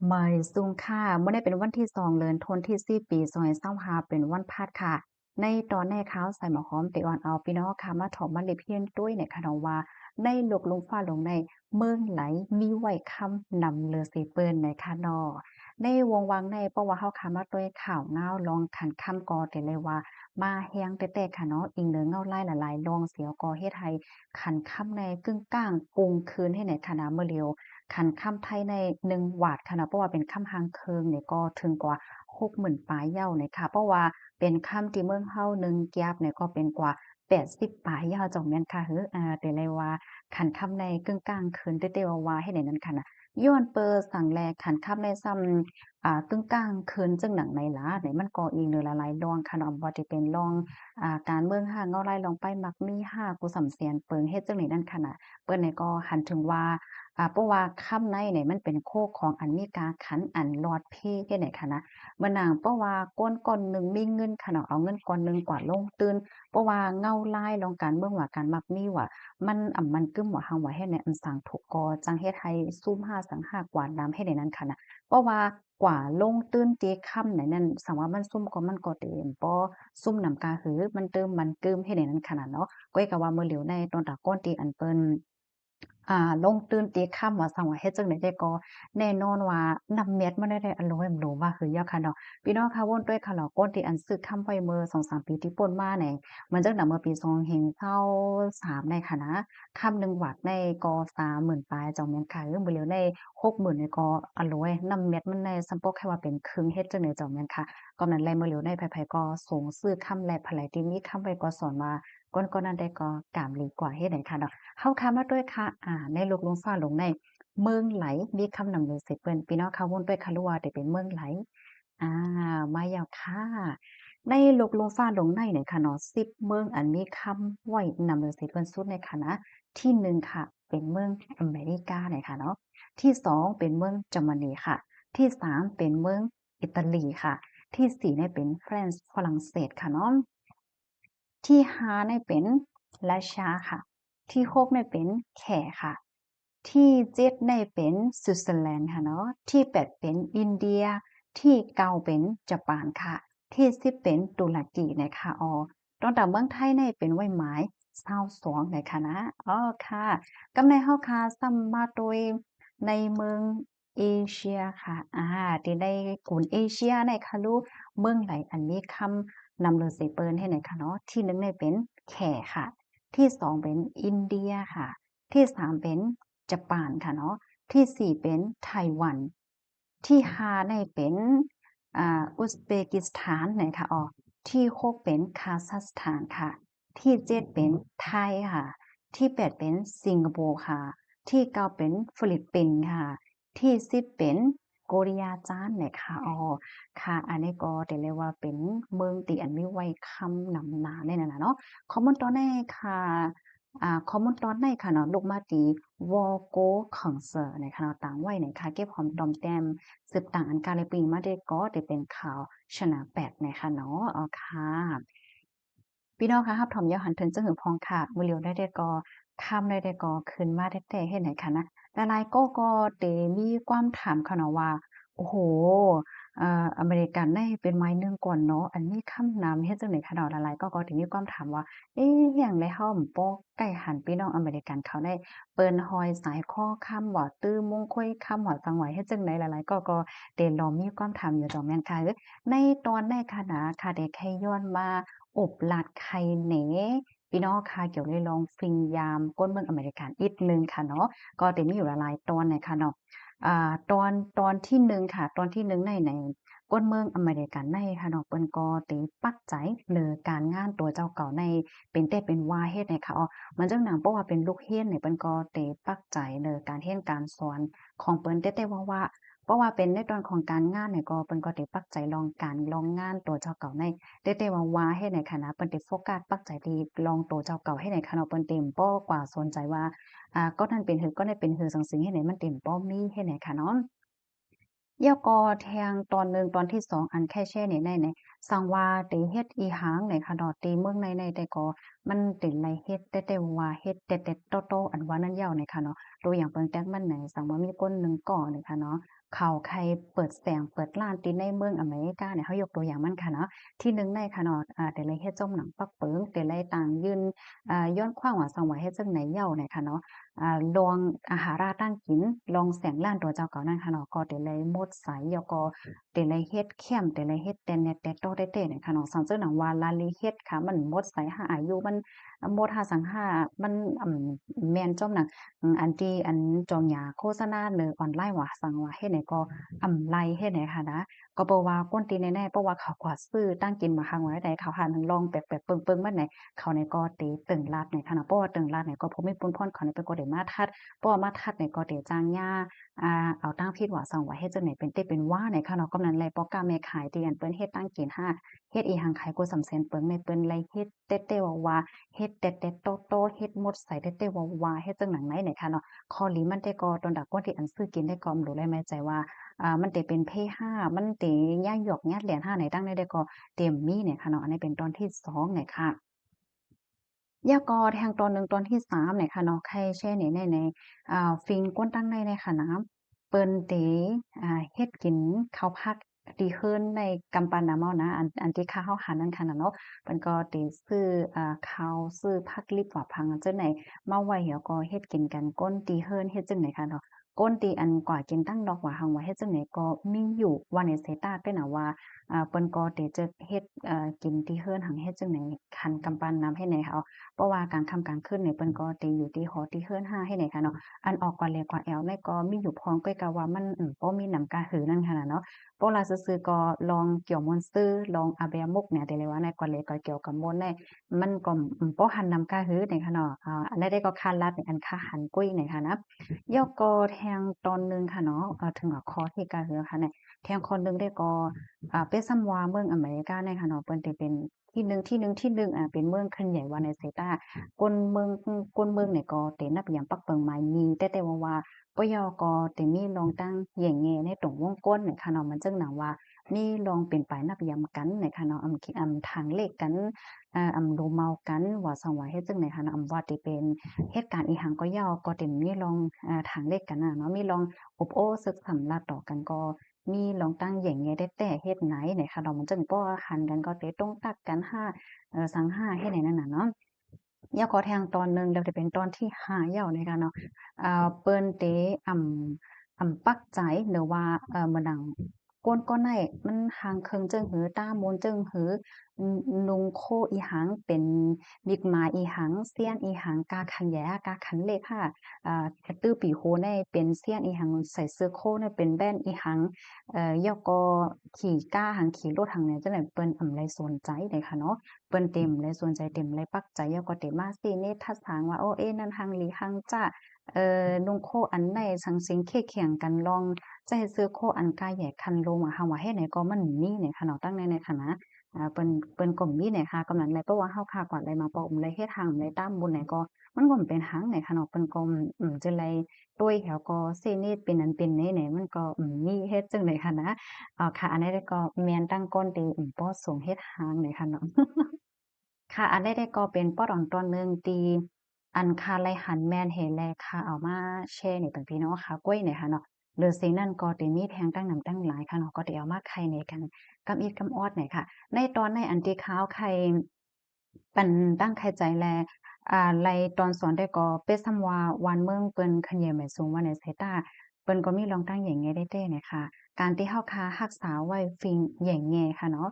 ไม่ซุงค่ะเมื่อได้เป็นวันที่2เดือนธันวาคมที่4ปี2025เป็นวันพฤหัสค่ะในตอนในข่าวใส่หมอหอมติออนเอาพี่น้องค่ะมาถอมมาเลเพียนด้วยในคะนองว่าในหลกลงฟ้าลงในเมืองไหลมีไหวค่ำนำเลือสีเปิ้นในคะนอในวงวังในเพราะว่าเฮาค่ะมาด้วยข่าวเงาลองขันค่ำกอแต่เลยว่ามาแฮงแต่ๆค่ะเนาะอิงเหนือเงาไล่หลายๆลองเสียวกอเฮ็ดให้ขันค่ำในกึ่งกลางกรุงคืนให้ในคณะเมื่อเร็ว คันค่ำไทยใน1วาดค่ะนะเพราะว่าเป็นค่ำหางเคิงเนี่ยก็ถึงกว่า60,000ปลายเหย้าเนี่ยค่ะเพราะว่าเป็นค่ำที่เมืองเฮา1แก๊บเนี่ยก็เป็นกว่า80ปลายเหย้าจ้องแม่นค่ะแต่เลยว่าคันค่ำในกึ่งกลางคืนเต้ๆวาๆให้ได้นั้นค่ะน่ะย้อนเปิดสังแลคันค่ำในซ้ำกึ่งกลางคืนจึงหนังในหลาเนี่ยมันก็อีกเนื้อละหลายรองค่ะเนาะบ่ว่าจะเป็นรองการเมืองห้าเงาไล่ลองไปมักมีห้ากูสำเสียนเปิงเฮ็ดจังได๋นั่นค่ะน่ะเปิ้นนี่ก็หันถึงว่า เพราะว่าค่ำในเนี่ยมันเป็นโคกของอันมีกาขันอันลอดเพเฮ็ดให้ค่ะนะมื้อนางเพราะว่าก้นก้อนหนึ่งมีเงินค่ะเนาะเอาเงินก้อนหนึ่งกว่าลงตื่นเพราะว่าเงาลายลองการเบิ่งว่าการมักมีว่ามันมันกึ้มว่าเฮาว่าเฮ็ดในอันสร้างถูกก่อจังเฮ็ดให้ซุม5สังหากว่าน้ำเฮ็ดในนั้นค่ะนะเพราะว่ากว่าลงตื่นตีค่ำไหนนั้นสังว่ามันซุ่มก็มันก็เต็มบ่ซุ่มนำกาหือมันเติมมันกึมเฮ็ดในนั้นขนาดเนาะก้อยก็ว่ามื้อเหลียวในตอนตาก้อนตีอันเปิ้น ลงตื่นตีค่ำว่าซั้งว่าเฮ็ดจั่งใดได้ก็แน่นอนว่านำเม็ดมันได้อโลยรู้ว่าคือยอค่ะเนาะพี่น้องคะวนด้วยค่ะเหล่าก้นที่อันซึกค่ำไว้เมื่อ2-3ปีที่ผ่านมาเนี่ยมันจังหนำเมื่อปี2023ในค่ะนะค่ำหนึ่งวัดในก็30,000ปลายเจ้าแม่นค่ะบ่เหลียวใน60,000นี่ก็อะโลยนำเม็ดมันได้ซัมปอแค่ว่าเป็นครึ่งเฮ็ดจั่งใดเจ้าแม่นค่ะก็นั้นแลมื้อเหลียวในไผๆก็สงซื้อค่ำแลไผไหลที่มีค่ำไว้ก็สอนว่าก้นนั้นได้ก็กามหลีกว่าเฮ็ดให้ค่ะเนาะ เฮาค่ะมาด้วยค่ะในโลกลมฟ้าโลงในเมืองไหลมีคำนำเลือเสเปิ้นพี่น้องค่ะวนด้วยค่ะรู้ว่าได้เป็นเมืองไหลอามาแล้วค่ะในโลกลมฟ้าโลงในเนี่ยค่ะเนาะ10เมืองอันมีคำไว้นำเลือเสเปิ้นสุดในค่ะนะที่1ค่ะเป็นเมืองอเมริกาเนี่ยค่ะเนาะที่2เป็นเมืองเยอรมนีค่ะที่3เป็นเมืองอิตาลีค่ะที่4เนี่ยเป็นฝรั่งเศสค่ะเนาะ ที่5เนี่ยเป็นราชาค่ะที่6เนี่ยเป็นแขกค่ะที่7เนี่ยเป็นสวิตเซอร์แลนด์ค่ะเนาะที่8เป็นอินเดียที่9เป็นญี่ปุ่นค่ะที่10เป็นตุรกีนะคะตั้งแต่เมืองไทยเนี่ยเป็นไว้หมาย22นะคะนะค่ะกำในเฮาค่ะซัมมาโดยในเมืองเอเชียค่ะที่ได้กลุ่มเอเชียเนี่ยค่ะลูกเมืองไหนอันมีคำ นำเรือเซเปิลให้หน่อยค่ะเนาะที่1เนี่ยเป็นแขกค่ะที่2เป็นอินเดียค่ะที่3เป็นญี่ปุ่นค่ะเนาะที่4เป็นไต้หวันที่5เนี่ยเป็นอุซเบกิสถานไหนคะที่6เป็นคาซัคสถานค่ะที่7เป็นไทยค่ะที่8เป็นสิงคโปร์ค่ะที่9เป็นฟิลิปปินส์ค่ะที่10เป็นโกเรียจ้านเนี่ยค่ะค่ะอันนี้ก็ได้เรียกว่าเป็นเมืองที่อันมีไว้คำนำหน้าเนี่ยนั่นน่ะเนาะคอมเมนต์ตอนในค่ะคอมเมนต์ตอนในค่ะเนาะลูกมาตีวอโกคอนเสิร์ตในค่ะเนาะต่างไว้ในค่ะเก็บหอมตอมแต้มสืบต่างอันกาลปีมาได้ก็ได้เป็นข่าวชนะแปดในค่ะเนาะค่ะพี่น้องคะรับถอมยอหันเทินจึงหือพองค่ะมื้อเหลียวได้ก็ค่ำได้ก็ขึ้นมาแต่เฮ็ดไหนคะนะหลายๆก็เตมีความถามค่ะเนาะว่าโอ้โฮ อเมริกันในเป็นไม้หนึ่งก่อนเนาะอันนี้คำนำเฮ็ดจั่งใดคะเนาะหลายๆก็สิมีความถามว่าเอ๊ะหยังแล้วเราบ่ใกล้หันพี่น้องอเมริกันเขาได้เปิ้นห้อยสายคอคำว่าตื้อมงค่อยคำว่าจั่งว่าเฮ็ดจั่งใดหลายๆก็ได้ลองมีความถามอยู่ดอกแม่นค่ะในตอนในขณะค่ะได้แค่ย้อนมาอบลาดไข่แหนพี่น้องค่ะเกี่ยวเลยลองฟิงยามก้นเมืองอเมริกันอีกหนึ่งค่ะเนาะก็ได้มีอยู่หลายๆตอนน่ะค่ะเนาะตอนที่1ค่ะตอนที่1ในก้นเมืองอเมริกันในค่ะเนาะเปิ้นก็ติปักใจเรื่องการงานตัวเจ้าเก่าในเป็นแต่เป็นว่าเฮ็ดให้เขามันจั่งหนังเพราะว่าเป็นลูกเรียนนี่เปิ้นก็ติปักใจเรื่องการเรียนการสอนของเปิ้นแต่ว่าเพราะว่าเป็นในตอนของการงานนี่ก็เปิ้นก็ติปักใจลองงานตัวเจ้าเก่าในแต่ว่าเฮ็ดให้คณะเปิ้นติโฟกัสปักใจที่ลองตัวเจ้าเก่าให้ในคณะเปิ้นเต็มบ่กว่าสนใจว่าก็นั่นเป็นหือก็ได้เป็นหือจั่งซี้เฮ็ดให้มันเต็มบ่มีเฮ็ดให้ค่ะเนาะ ยกอแทงตอนหนึ่งตอนที่2อันแค่แช่นี่ในสังว่าเตเฮ็ดอีหางในค่ะเนาะเตเมืองในแต่ก็มันเป็นไรเฮ็ดแต่ว่าเฮ็ดแต่โตๆอันว่านั้นยาวในค่ะเนาะตัวอย่างเปิงแต๊กมันไหนสังว่ามีคนหนึ่งก่อนี่ค่ะเนาะเขาใครเปิดแสงเปิดร้านติในเมืองอเมริกาเนี่ยเขายกตัวอย่างมันค่ะเนาะที่หนึ่งในค่ะเนาะแต่ไรเฮ็ดจ้อมหนังปักเปิงแต่ไรต่างยืนย้อนขว้างว่าสังว่าเฮ็ดจังไหนเย้าเนี่ยค่ะเนาะ ลองอาหาราตั้งกินลองแสงล้านตัวเจ้าเก่านั่นค่ะเนาะก็เตเลยหมดสายยก็เตเลยเฮ็ดเข้มเตเลยเฮ็ดแต่เน็ตแต่โตเต้ๆเนี่ยค่ะเนาะสังเจอหนังว่าลาลีเฮ็ดค่ะมันหมดสายหาอายุมันหมดหาสังหามันแม่นจ้อมหนังอันที่อันจองหยาโฆษณาเนอออนไลน์ว่าสังว่าเฮ็ดไหนก็ไลเฮ็ดไหนค่ะนะก็บ่ว่าก้นตีแน่ๆเพราะว่าเขากว่าซื้อตั้งกินมาคังไว้ใดเขาหาถึงลองแปลกๆเปิงๆมันไหน เขาในก็ตีตึงลาดในค่ะเนาะเพราะว่าตึงลาดเนี่ยก็พบมีปุ้นพ่นเขาในเป็นก็ได้มาทัดเพราะว่ามาทัดเนี่ยก็เดี๋ยวจ้างย่าเอาตั้งพิดว่าสั่งไว้เฮ็ดจังไหนเป็นเต้เป็นว่าในค่ะเนาะกำนันแลปอกาแม่ขายที่อันเปิ้นเฮ็ดตั้งกินห้าเฮ็ดอีหังขายกูสำเซ็นเปิ้งในเปิ้นไลเฮ็ดเต้ๆว่าๆเฮ็ดเต็ดๆโตๆเฮ็ดหมดใส่เต้ๆว่าๆเฮ็ดจังหนังไหนเนี่ยค่ะเนาะข้อนี้มันได้ก็ตอนดักคนที่อันซื้อกินได้ก็รู้ได้ไหมใจว่ามันเตเป็นเพห้ามันเตย่างหยอกยัดเหรียญห้าไหนตั้งได้ก็เตรียมมีเนี่ยค่ะเนาะอันนี้เป็นตอนที่2เนี่ยค่ะ ยากอแทงตอนหนึ่งตอนที่3เนี่ยค่ะเนาะไข่แช่นี่ในฟิงก้นตั้งในค่ะน้ำเปิ้นเตเฮ็ดกินข้าวผัดดีขึ้นในกำปั้นน่ะเมานะอันที่ข้าวเฮาหันนั่นค่ะน่ะเนาะเปิ้นก็เตซื้อข้าวซื้อผักลิบว่าพังอันจั่งไหนมาไว้แล้วก็เฮ็ดกินกันก้นตีเฮิรนเฮ็ดจั่งไหนค่ะเนาะก้นตีอันกว่ากินตั้งดอกว่าหังว่าเฮ็ดจั่งไหนก็มีอยู่ว่าในสายตาเป็นน่ะว่าเปิ้นก็เตจะเฮ็ดกินที่เฮิรนหังเฮ็ดจั่งไหนคันกำปั้นน้ำให้ไหนเขา เพราะว่ากลางค่ำกลางคืนเนี่ยเปิ้นก็ติอยู่ที่หอที่เฮิรนห้าให้ไหนค่ะเนาะอันออกกว่าแลกว่าแอวเนี่ยก็มีอยู่พร้อมก้อยกะว่ามันบ่มีน้ำกาหือนั่นค่ะน่ะเนาะโปล่าซื่อๆก็ลองเกี่ยวม่วนซื่อลองอาแบมุกเนี่ยแต่เลยว่าในกว่าเลก็เกี่ยวกับม่วนได้มันก็บ่หันน้ำกาหือเนี่ยค่ะเนาะอันใดๆก็คาลัดเนี่ยอันคาหันกุ้ยเนี่ยค่ะนะย่อก็แทงตอนหนึ่งค่ะเนาะถึงกับคอที่กาหือค่ะเนี่ยแทงคนหนึ่งได้ก็เปซัมวาเมืองอเมริกาเนี่ยค่ะเนาะเปิ้นสิเป็นที่หนึ่งเป็นเมืองขึ้นใหญ่ว่าในสายตา กวนเมืองเนี่ยก็เตนับอย่างปักเปิงหมายมีแต่ว่าปยก็เตมีลองตั้งแหย่งแง่ในตรงวงก้นเนี่ยค่ะเนาะมันจึงหนังว่ามีลองเป็นไปนับยำกันเนี่ยค่ะเนาะคิดทางเลขกันโดเมากันว่าสังว่าเฮ็ดจังได๋ค่ะเนาะว่าติเป็นเหตุการณ์อีหังก็ยาวก็เต็มมีลองทางเลขกันน่ะเนาะมีลองอบโอ้ซึกสำลัดต่อกันก็มีลองตั้งแหย่งแง่ได้แต่เฮ็ดไหนเนี่ยค่ะเนาะมันจึงป้อคันกันก็เตต้องตักกันห้าสังห้าเฮ็ดไหนนั่นน่ะเนาะ ยาขอแทงตอนหนึ่งแล้วจะเป็นตอนที่5ยาวในการเนาะเปิ้นเตปักใจหรือว่ามาดังก้นก้อนในมันหางเคิงจึงหือต้ามนจึงหือนุงโคอีหังเป็นมิกหมายอีหังเซียนอีหังกาขันแยกาขันเลขค่ะกระตื้อปีโคในเป็นเซียนอีหังใส่เสื้อโคในเป็นแบนอีหังยอกอขี่ก้าหังขี่รถหังเนี่ยจังได๋เปิ้นไรสนใจเลยค่ะเนาะ เปิ้นเต็มเลยสนใจเต็มเลยปักใจยาก็เต็มมาสิเนทัดทางว่าโอ้เอ๊ะนั่นหังหลีหังจ้านุ่งโคอันใดสังสิงเคียเคียงกันลองจะให้ซื้อโคอันกาใหญ่คันโลมาหังว่าเฮ็ดไหนก็มันมีเนี่ยค่ะเนาะตั้งในค่ะนะเปิ้นก็มีเนี่ยค่ะกำนั้นเลยเพราะว่าเฮาค่ากว่าเลยมาปอมเลยเฮ็ดหังเลยตามบุญไหนก็มันก็เป็นหังเนี่ยค่ะเนาะเปิ้นก็จะไลต้วยแถวก็เซนี่เป็นนั้นเป็นนี้เนี่ยมันก็มีเฮ็ดจังได๋ค่ะนะค่ะอันนี้ก็แม่นตั้งก้นตีป้อสูงเฮ็ดหังเนี่ยค่ะเนาะ ค่ะอันใดๆก็เป็นป้อตอนตอนหนึ่งตีอันค่าไลหันแม่นเห็นแลค่ะเอามาแชร์นี่เป็นพี่น้องค่ะกล้วยเนี่ยค่ะเนาะหรือสิ่งนั้นก็สิมีแทงตั้งนำตั้งหลายค่ะเนาะก็สิเอามาไข่ในกันกำอิดกำออดเนี่ยค่ะในตอนในอันที่ขาวไข่ปันตั้งไข่ใจแลไลตอนสอนได้ก็เปดซำว่าวันเมืองเปิ้นคะแยงไม่สูงว่าในสายตาเปิ้นก็มีลองตั้งแหย่งแง่ได้แต่เนี่ยค่ะการที่เฮาคารักษาไว้ฟิงแหย่งแง่ค่ะเนาะ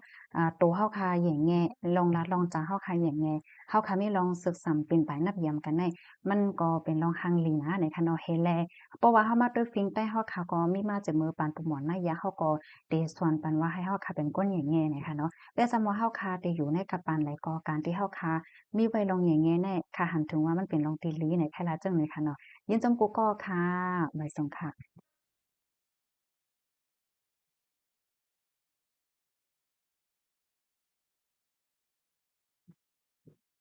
ตัวเฮาคาแหย่งแง่ลองลัดลองจาเฮาคาแหย่งแง่ เฮาค่ะมีลองศึกษำเป็นไปนับยามกันได้มันก็เป็นลองหังลีนะในคันเนาะเฮแลเพราะว่าเฮามาด้วยฟิงใต้เฮาค่ะก็มีมาจากมือปานปุหมอนนายาเฮาก็เตสวนปันว่าให้เฮาค่ะเป็นก้นแหย่ๆเนี่ยค่ะเนาะแต่สำว่าเฮาค่ะได้อยู่ในกับปานไหลก็การที่เฮาค่ะมีไว้ลองแหย่ๆแน่ค่ะหันถึงว่ามันเป็นลองตีลีในแค่ละจังเลยค่ะเนาะยินจงกุก็ค่ะบ๊ายสงค่ะ